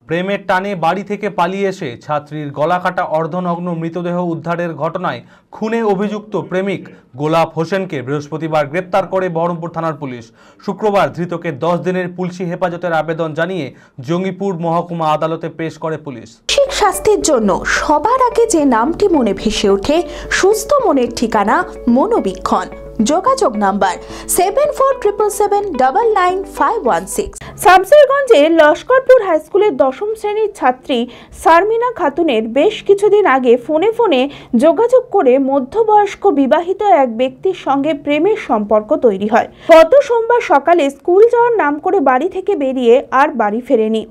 প্রেমের টানে বাড়ি থেকে পালিয়ে এসে ছাত্রীর গলা কাটা অর্ধনগ্ন মৃতদেহ উদ্ধারের ঘটনায় খুনে অভিযুক্ত প্রেমিক গোলাপ হোসেনকে বৃহস্পতিবার গ্রেপ্তার করে বহরমপুর থানার পুলিশ। শুক্রবার ধৃতকে 10 দিনের পুলিশি হেফাজতের আবেদন জানিয়ে জঙ্গিপুর মহকুমা আদালতে পেশ করে পুলিশ। মানসিক স্বাস্থ্যের জন্য সবার আগে যে নামটি মনে ভেসে ওঠে, সুস্থ মনের ঠিকানা মনোবীক্ষণ। যোগাযোগ নাম্বার 7477799516। শামসেরগঞ্জের লস্করপুর হাই স্কুলের 10ম শ্রেণীর ছাত্রী শারমিনা খাতুনের বেশ কিছুদিন আগে ফোনে যোগাযোগ করে মধ্যবয়স্ক বিবাহিত এক ব্যক্তির সঙ্গে প্রেমের সম্পর্ক তৈরি হয়। গত সোমবার সকালে স্কুল যাওয়ার নাম করে বাড়ি থেকে বেরিয়ে আর বাড়ি ফেরেনি।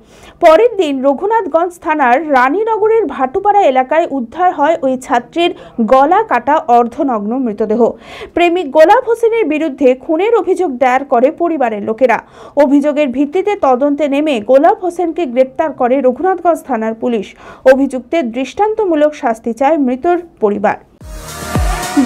পরের দিন রঘুনাথগঞ্জ থানার রানীনগরের ভাটুপাড়া এলাকায় উদ্ধার হয় ওই ছাত্রীর গলা কাটা অর্ধনগ্ন মৃতদেহ। প্রেমিক গোলাপ হোসেনের বিরুদ্ধে খুনের অভিযোগ দায়ের করে পরিবারের লোকেরা। অভিযোগের ভিত্তিতে তদন্তে নেমে গোলাপ হোসেনকে গ্রেপ্তার করে রঘুনাথগঞ্জ থানার পুলিশ। অভিযুক্তের দৃষ্টান্তমূলক শাস্তি চায় মৃতর পরিবার।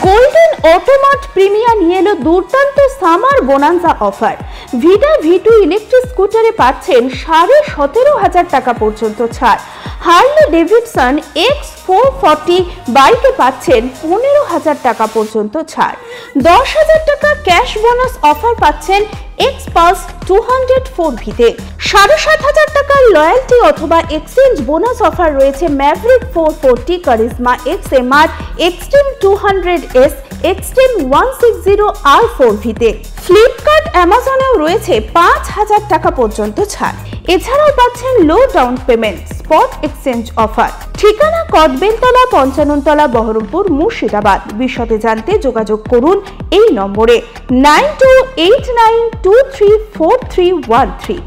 গোল্ডেন অটোমার্ট প্রিমিয়া নিয়ে এলো দুর্দান্ত summer bonanza offer. Vida V2 electric স্কুটারে পাচ্ছেন 17,500 টাকা পর্যন্ত ছাড়। হার্লে ডেভিডসন X440 বাইকে পাচ্ছেন 15,000 টাকা পর্যন্ত ছাড়। 10,000 টাকা ক্যাশ বোনাস অফার পাচ্ছেন Xpass 204V-তে। 7,500 টাকার লয়্যালটি অথবা এক্সচেঞ্জ বোনাস অফার রয়েছে Maverick 440, Karizma XMR, Xtreme 200S, Xtreme 160R4V-তে। ফ্লিপকার্ট, অ্যামাজনেও রয়েছে 5,000 টাকা পর্যন্ত ছাড়। এছাড়াও পাচ্ছেন low down payment spot exchange offer. ঠিকানা কদবেলতলা, 55 তলা, বহরমপুর, মুর্শিদাবাদ। বিশদে জানতে যোগাযোগ করুন এই নম্বরে 9289234313।